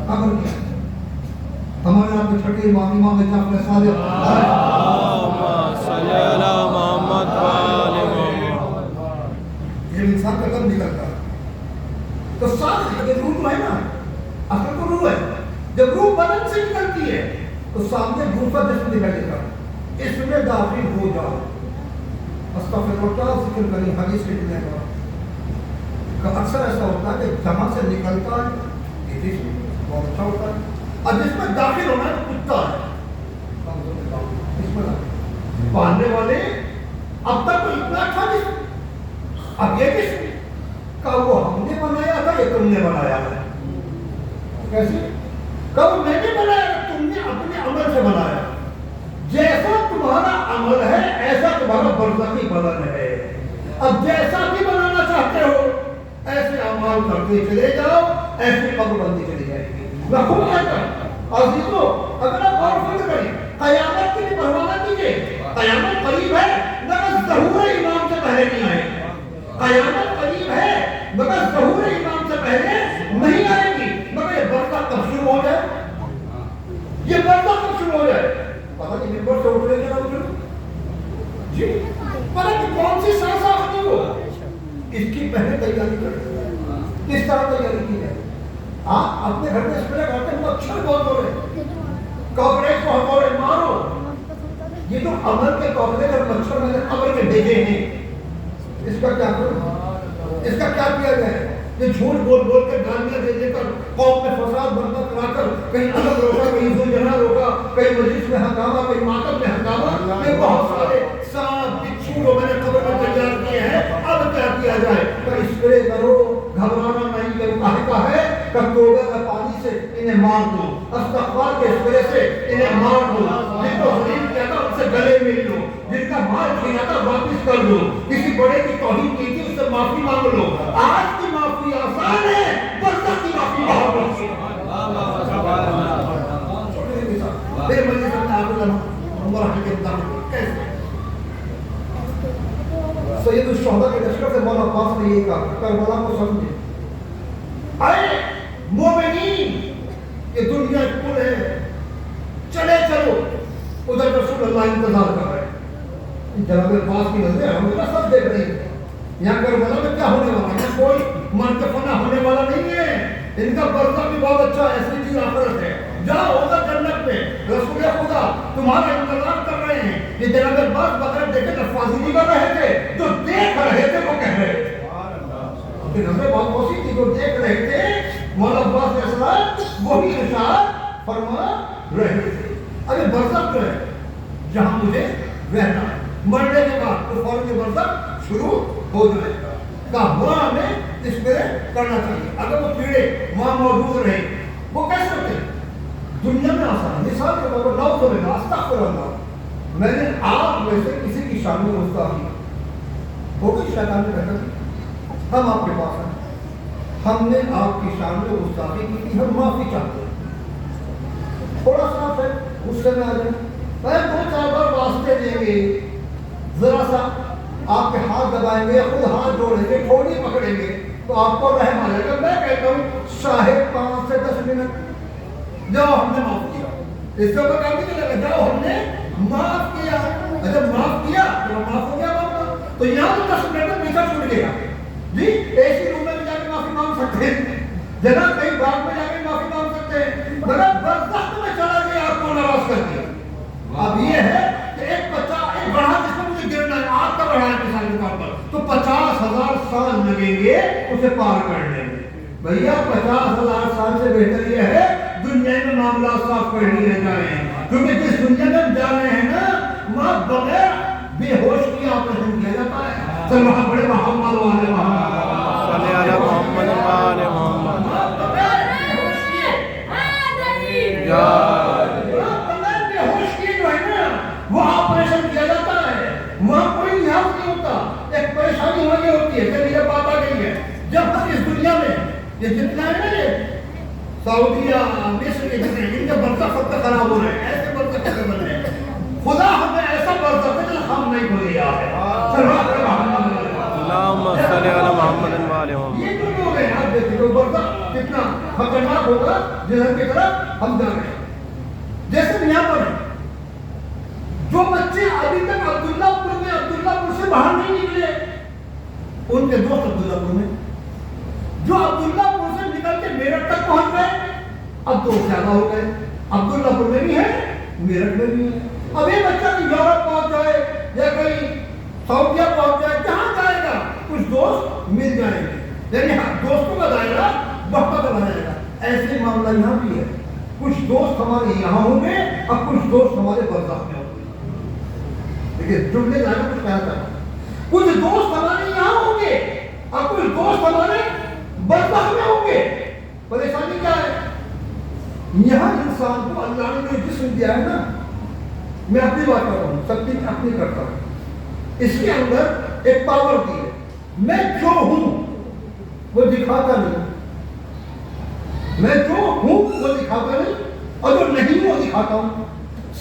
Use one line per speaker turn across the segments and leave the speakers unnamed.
قبر کیا ہمارے آپ کے چھٹے امام جعفر صادق
اللہم صلی علی محمد و آل محمد.
یہ انسان کا قلب نکلتا ہے تو ساتھ یہ روح جو ہے نا اصل تو روح ہے. جب روح بدن سے نکلتی ہے تو سامنے دوسرا جسم دکھائی دیتا ہے اس میں داخل ہو جاؤ. استغفر اللہ ذکر کریں حدیث کے لئے کہ اکثر ایسا ہوتا ہے کہ جہاں سے نکلتا ہے یہ جسم بہت اچھا ہوتا ہے اور جس میں داخل ہونا ہے کتا ہے. اس میں پالنے والے اب تک تو اتنا اچھا جسم اب یہ جسم کہ وہ ہم نے بنایا تھا یہ تم نے بنایا ہے. کیسے کب میں نے بنایا تم نے اپنے عمل سے بنایا. جیسا تمہارا عمل ہے ایسا تمہارا برزخی بدن ہے. اب جیسا بھی بنانا چاہتے ہو ایسے اعمال کرتے چلے جاؤ ایسے قبر بندی چلی جائے گی. میں خود کہتا ہوں عزیزو اگر آپ اور فکر کریں قیامت کے لیے پروانہ کیجئے. قیامت قریب ہے مگر ظہور امام سے پہلے نہیں آئے. قیامت قریب ہے مگر ظہور امام سے پہلے نہیں آئے گی. مگر یہ برزخ کب شروع ہو جائے یہ برزخ کب شروع ہو جائے پتہ نہیں ممبر سے اٹھ رہے کہ نہ اٹھ رہے جی پتہ نہیں کون سی سانس آخری ہو اس کی پہلے تیاری کریں. کس طرح تیاری کی ہے آپ اپنے گھر میں اسپرے کرتے ہیں مچھر بہت ہو رہے کاکروچ بہت ہو رہے مارو. یہ تو عمل کے کاکروچ اور مچھر میں نے قبر میں بھیجے ہیں. اس کا کیا کرو اس کا کیا کیا جائے. یہ جھوٹ بول بول کے گالیاں دے دے کر قوم میں فساد برپا کرا کر کہیں الگ روکا کہیں زلجھنا روکا کہیں مجلس میں ہنگامہ کہیں ماتم میں ہنگامہ. یہ بہت سارے سانپ بچھو جو میں نے قبر میں تیار کیے ہیں. اب کیا کیا جائے کہ اسپرے کرو گھبرانا نہیں. یہ کہا ہے کہ توبہ کا پانی سے انہیں مار دو استغفار کے اسپرے سے انہیں مار دو. جن کو ظلم کیا تھا ان سے گلے مل لو. جن کا مال چھینا تھا واپس کر دو. کسی بڑے کی توہین کی تھی اس سے معافی مانگ لو. آج کی معافی آسان ہے برزخ کی معافی بہت مشکل ہے. میرے مجلس میں آپ عمر حق کے مطابق کیسے سید الشہداء کے لشکر سے مولا عباس نے یہ کہا کربلا کو سمجھے اے مومنین یہ دنیا کل ہے چلے چلو ادھر رسول اللہ انتظار کر رہے ہیں. جناب عباس کی نظریں ہم نے سب دیکھ رہی ہیں. یہاں کربلا میں کیا ہونے والا ہے کوئی من کے فنا ہونے والا نہیں ہے. ان کا برزخ بھی بہت اچھا ایسی چیز آخرت ہے. جاؤ ادھر جنت میں رسول خدا تمہارا انتظار کر رہے ہیں. یہ جناب عباس بغیر دیکھے نفاذی نہیں کر رہے تھے جو دیکھ رہے تھے وہ کہہ رہے تھے. کہ نظریں بہت وسیع تھی جو دیکھ رہے تھے مولا عباس علیہ السلام وہی ارشاد فرما رہے تھے. ابھی برزخ جو ہے جہاں مجھے رہنا ہے مرنے کے بعد تو فوراً یہ برزخ شروع ہو جائے گا. کہا وہاں ہمیں اس پہ کرنا چاہیے. اگر وہ کیڑے وہاں موجود رہے وہ کیسے ہوتے دنیا میں آسان مثال کے طور پر نعوذ باللہ استغفر اللہ. میں نے آپ میں سے کسی کی شان میں گستاخی ہو گئی شیطان نے کہا ہم آپ کے پاس ہیں ہم نے آپ کی شان میں گستاخی کی تھی ہم معافی چاہتے ہیں. تھوڑا سا ہے غصے میں آ جائیں میں دو چار بار واسطے دیں گے ذرا سا آپ کے ہاتھ دبائیں گے خود ہاتھ جوڑیں گے ٹھوڑی پکڑیں گے تو آپ کو رحم آ جائے گا. میں کہتا ہوں 5.5 سے 10 منٹ جاؤ ہم نے معاف کیا. اس سے اوپر کام نہیں لگا جاؤ ہم نے معاف کیا. جب معاف کیا تو معاف ہو گیا معاملہ. تو یہاں تو 10 منٹ میں پیچھا چھوٹ گیا جی. ایسی روم میں جا کے معافی مانگ سکتے ہیں جناب کہیں باغ میں جا کے معافی مانگ سکتے ہیں مگر برزخ میں چلا گیا آپ کو ناراض کر دیا. اب یہ ہے کہ ایک بچہ ایک بڑا جس میں مجھے گرنا ہے آگ کا بڑھا ہے مثال کے طور پر تو 50,000 سال لگیں گے اسے پار کرنے میں. بھیا 50,000 سال سے بہتر یہ ہے دنیا میں معاملات صاف کر لیے جا رہے ہیں کیونکہ جس دنیا میں ہم جا رہے ہیں نا وہاں بغیر بے ہوش کی آپریشن کیا جاتا ہے. چل وہاں بڑے محمد والے
صلی علی محمد و آل محمد.
وہ آپریشن کیا جاتا ہے وہاں کوئی لحاظ نہیں ہوتا. ایک پریشانی وہی ہوتی ہے کہ یہ بات آ گئی ہے جب ہم اس دنیا میں یہ جتنا ہے نا یہ سعودیہ مصر کے جتنے ان کے برزخ وقت خراب ہو رہے ہیں ایسے برزخ کیسے بن رہے ہیں. خدا ہمیں ایسا برزخ ہے جو ہم نہیں بھولے ہے. اللہم
صلی علی محمد و آل محمد.
یہ جو لوگ ہیں آپ دیکھیں برزخ کتنا خطرناک ہوگا جدھر کی طرف ہم جا رہے ہیں. جیسے یہاں پر ہے جو بچے ابھی تک عبداللہ پور سے باہر نہیں نکلے, ان کے دوست عبداللہ پور میں, جو عبداللہ پور سے نکل کے میرٹھ تک پہنچ گئے, اب دوست زیادہ ہو گئے, عبداللہ پور میں بھی ہے, میرٹھ میں بھی ہے. اب یہ بچہ کہ یورپ پہنچ جائے یا کہیں سعودیہ پہنچ جائے, کہاں جائے گا؟ کچھ دوست مل جائیں گے, یعنی دوستوں کا دائرہ بڑھتا چلا جائے گا. ایسے معاملہ یہاں بھی ہے, کچھ دوست ہمارے یہاں ہوں گے اور کچھ دوست ہمارے برزخ میں ہوں گے. دیکھیے جملے جانا کچھ کہتا ہے, کچھ دوست ہمارے یہاں ہوں گے اور کچھ دوست ہمارے برزخ میں ہوں گے. پریشانی کیا ہے؟ یہاں انسان کو اللہ نے جو جسم دیا ہے نا, میں اپنی بات کر رہا ہوں, سب کی اپنی کرتا ہوں, اس کے اندر ایک پاور دی ہے. میں جو ہوں وہ دکھاتا نہیں, میں جو ہوں وہ دکھاتا نہیں, اور جو نہیں وہ دکھاتا ہوں.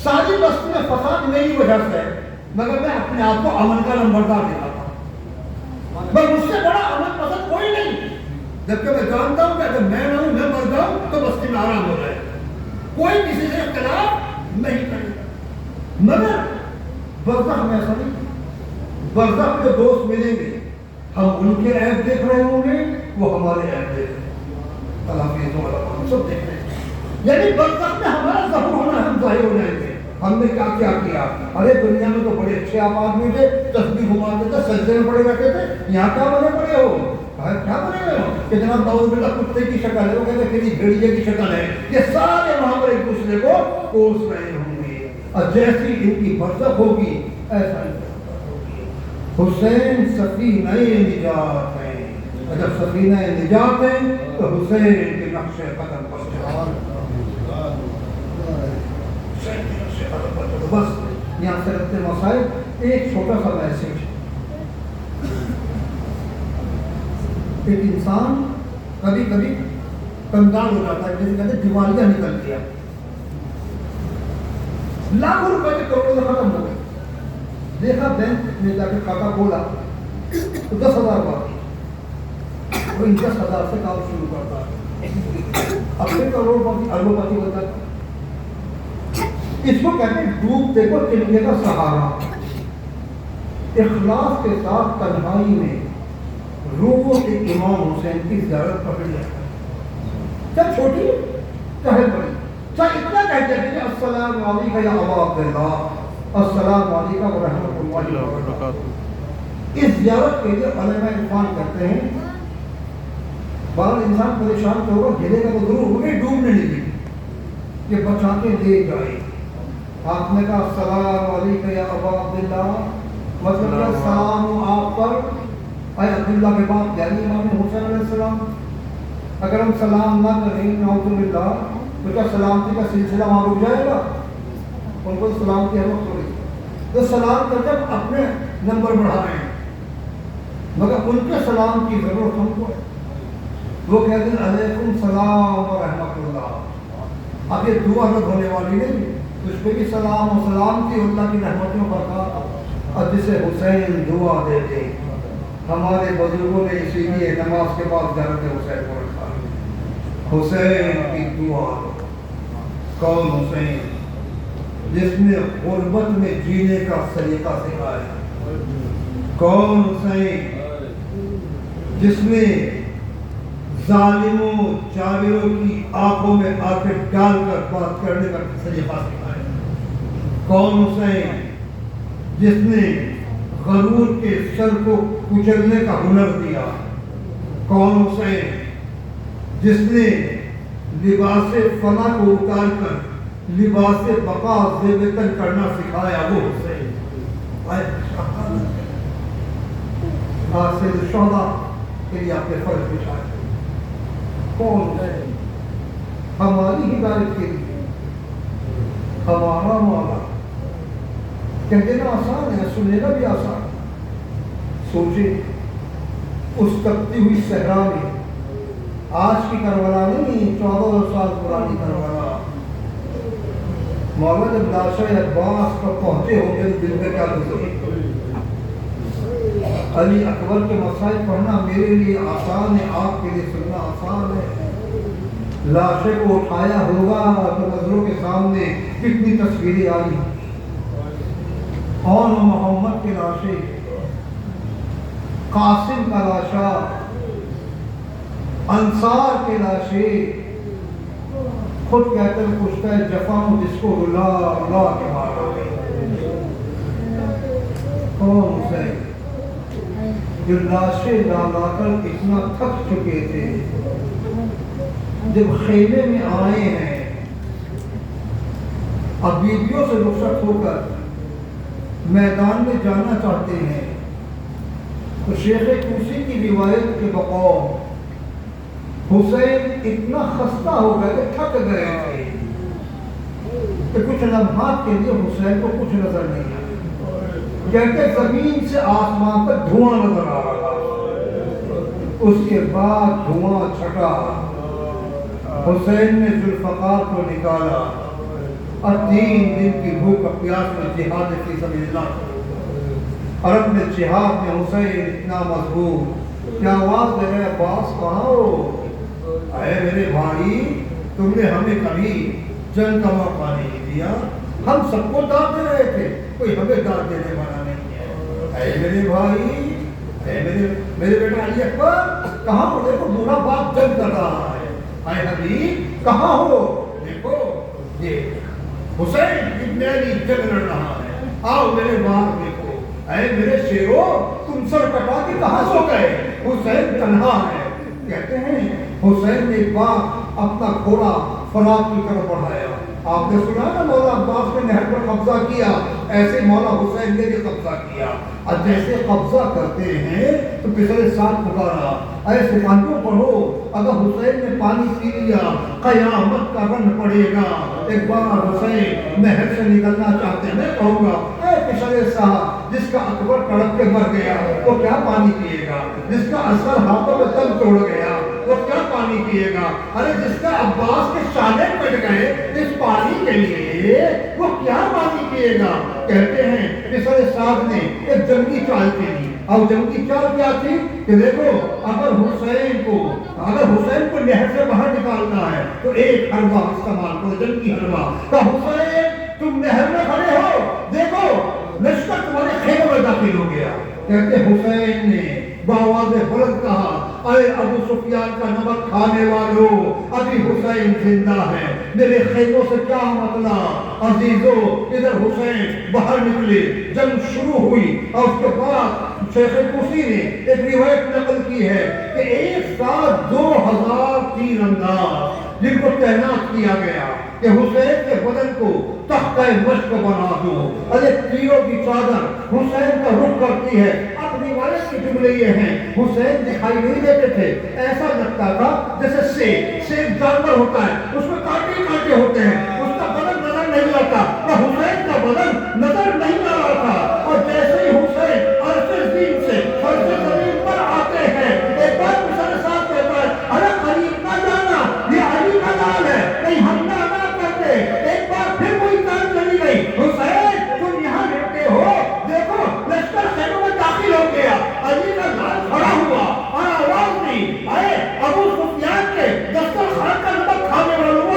ساری بستی میں فساد میری وجہ سے ہے, مگر میں اپنے آپ کو امن کا نمبردار دکھاتا ہوں. پر مجھ سے بڑا امن پسند کوئی نہیں, جبکہ میں جانتا ہوں کہ اگر میں نہ ہوں, میں مر جاؤں تو بستی میں آرام ہو جائے, کوئی کسی سے اختلاف نہیں کرے گا. مگر برزخ میں ایسا نہیں. برزخ میں دوست ملیں گے, ہم ان کے عیب دیکھ رہے ہوں گے, وہ ہمارے عیب دیکھ رہے ہیں, اللہ سب دیکھ رہے ہیں. یعنی برزخ میں ہمارا ظہور ہونا, ہم ظاہر ہو جائیں گے, ہم نے کیا کیا کیا. ارے دنیا میں تو بڑے اچھے آپ آدمی تھے, تسبیح گھماتے تھے, سجدے میں پڑے بیٹھے تھے, یہاں کیا بنے پڑے ہو, کیا بنے ہوئے ہو کہ جناب داؤد بلا کتے کی شکل ہے, وہ کہتے ہیں کہ بھیڑیے کی شکل ہے. یہ سارے وہاں پر ایک دوسرے کو کوس رہے ہوں گے, اور جیسی ان کی برزخ ہوگی ایسا ہی حسین سفینہ نجات ہیں, جب سفینہ نجات ہیں تو حسین کے نقش قدم پر چلو. بس یہاں سے رکھتے مسائل. ایک چھوٹا سا میسج, ایک انسان کبھی کبھی کنگال ہو جاتا ہے, جیسے کہتے ہیں دیوالیاں نکلتی ہے, لاکھوں روپے کے کروڑوں ختم ہو گئے. دیکھا بینک میں جا کے کھاتا کھولا تو 10,000 باقی, وہ ان 10,000 سے کام شروع کرتا ہے, اپنے کروڑ پتی اربوں پتی ہوتا ہے. اس کو کہتے ہیں ڈوبتے کو چلنے کا سہارا. اخلاص کے ساتھ تنہائی میں روحوں کے امام حسین کی زیارت پکڑ لیتا ہے, چاہے چھوٹی چاہے بڑی, چاہے اتنا کہتے ہیں کہ السلام علیکم یا ابا عبداللہ, السلام علیکم ورحمۃ اللہ وبرکاتہ. اس زیارت کے لیے علماء عرفان کرتے ہیں. بعض انسان پریشان تو ہوگا, گرے گا تو ضرور ہوگا, ڈوبنے نہیں دی کہ بچا کے لے جائے. آپ نے کہا السلام علیکم یا ابا عبداللہ, مطلب کہ السلام آپ پر اے عبداللہ کے بعد یعنی امام حسین علیہ السلام. اگر ہم سلام نہ کریں نعوذ باللہ تو کیا سلامتی کا سلسلہ وہاں رک جائے گا؟ ان کو سلام کی اہمیت تھوڑی. تو سلام کر جب اپنے نمبر بڑھا رہے ہیں, مگر ان کے سلام کی ضرورت ہم کو ہے. وہ کہتے ہیں علیکم السلام ورحمۃ اللہ. اب یہ دعا رد ہونے والی نہیں, اس پہ بھی سلام و سلام کی اللہ کی رحمتوں برکات. اور جسے حسین دعا دے دے, ہمارے بزرگوں نے اسی لیے نماز کے بعد زیارت حسین کو رکھا. حسین کی دعا. کون حسین؟ جس نے غربت میں جینے کا سلیقہ سکھایا. کون حسین؟ جس نے ظالموں جابروں کی آنکھوں میں آنکھیں ڈال کر بات کرنے کا سلیقہ سکھایا. کون حسین؟ جس نے غرور کے سر کو کچلنے کا ہنر دیا. کون حسین؟ جس نے لباس فنا کو اتار کر لباس بقا زیبتن کرنا سکھایا, وہ حسین. آسل شہداء کے لیے اپنے فرض بچھائے. کون ہے؟ ہماری ہدایت کے لیے ہمارا مولا. کہہ دینا آسان ہے, سننا بھی آسان. سوچے اس تپتی ہوئی صحرا میں, آج کی کربلا نہیں, 1400 سال پرانی کربلا. مولا جب لاشا عباس پر پہنچے ہوں گے دل میں کیا گزرے. علی اکبر کے مسائل پڑھنا میرے لیے آسان ہے, آپ کے لیے سننا آسان ہے. لاشے کو اٹھایا ہوگا تو نظروں کے سامنے کتنی تصویریں آئی، اور محمد کے لاشے، قاسم کا لاشا، انصار کے لاشے، خود کہتے ہیں پوچھتا ہے جفا جس کو رلا رلا کے مارا کون حسین، جو لاشیں لا لا کر اتنا تھک چکے تھے، جب خیمے میں آئے ہیں، اب بیویوں سے رخصت ہو کر میدان میں جانا چاہتے ہیں، تو شیخ کوسی کی روایت کے بقول حسین اتنا خستہ ہو گئے کہ تھک گئے تھے کہ کچھ لمحات کے لیے حسین کو کچھ نظر نہیں آیا، کہتے زمین سے آسمان تک دھواں نظر آ رہا، اس کے بعد دھواں چھٹا، حسین نے ذوالفقار کو نکالا اور 3 دن کی بھوک اور پیاس میں جہاد فی سبیل اللہ، عرب میں جہاد میں حسین اتنا مضبوط کہ آواز دے رہے عباس کہاں ہو، اے میرے بھائی تم نے ہمیں کبھی جنگ کا موقع نہیں دیا، ہم سب کو داد دے رہے تھے، کوئی ہمیں داد دینے والا نہیں ہے، اے میرے بھائی، اے میرے بیٹا علی اکبر کہاں ہو، دیکھو بوڑھا باپ جنگ کر رہا ہے، اے حبیب کہاں ہو، دیکھو یہ حسین ابن علی جنگ لڑ رہا ہے، آؤ میرے باپ دیکھو، اے میرے شیرو تم سر کٹا کے کہاں سو گئے، حسین تنہا ہے، کہتے ہیں حسین نے ایک بار اپنا گھوڑا فرات کی طرف بڑھایا، آپ نے سنا نا مولا عباس نے نہر پر قبضہ کیا، ایسے مولا حسین نے بھی قبضہ کیا، اور جیسے قبضہ کرتے ہیں تو پچھلے ساتھ پکارا، اے سپاہیوں پڑھو اگر حسین نے پانی پی لیا قیامت کا رن پڑے گا، ایک بار حسین نہر سے نکلنا چاہتے ہیں، میں کہوں گا اے پچھلے صاحب جس کا اکبر تڑپ کے مر گیا وہ کیا پانی پیے گا، جس کا اصغر ہاتھوں میں دم توڑ گیا وہ کیا پانی پیے گا، ارے جس کا عباس کے شانے کٹ گئے اس پانی کے لیے وہ کیا پانی پیے گا، کہتے ہیں پچھلے صاحب نے ایک جنگی چال کے لی، اور جنگی چال کیا تھی کہ دیکھو اگر حسین کو نہر سے باہر نکالنا ہے تو ایک حربہ استعمال کرو، جنگی حربہ، تو حسین تم نہر میں کھڑے ہو، دیکھو لشکر تمہارے خیمے میں داخل ہو گیا، کہتے حسین نے بآواز بلند کہا، اے ابو سفیان کا نمک کھانے والو، ابھی حسین زندہ ہے، میرے خیموں سے کیا مطلب، عزیزو ادھر حسین باہر نکلے، جنگ شروع ہوئی، اور اس کے بعد شیخ کوسی نے ایک روایت نقل کی ہے کہ ایک ساتھ 2000 تیر انداز جن کو تعینات کیا گیا کہ حسین کے بدن کو تختہ مشق بنا دو، اور ایک تیروں کی چادر حسین کا رخ کرتی ہے، اب روایت کے جملے یہ ہیں حسین دکھائی نہیں دیتے تھے، ایسا لگتا تھا جیسے سیب جانور ہوتا ہے اس میں کانٹے کانٹے ہوتے ہیں، اس کا بدن نظر نہیں آتا، اور حسین کا بدن نظر نہیں آ رہا تھا، اور جیسے ہی حسین عرش زمین سے فرش زمین پر آتے ہیں ایک بار پچھلے ساتھ کہتا ہے ارے قریب نہ جانا یہ علی کا لال ہے، نہیں ہم نہ کرتے، ایک بار پھر وہی کام چلی گئی، حسین تم یہاں بیٹھے ہو، دیکھو لشکر خیموں میں داخل ہو گیا، علی کا لال کھڑا ہوا اور آواز دی، اے ابو سفیان کے دسترخوان کا نمک کھانے والوں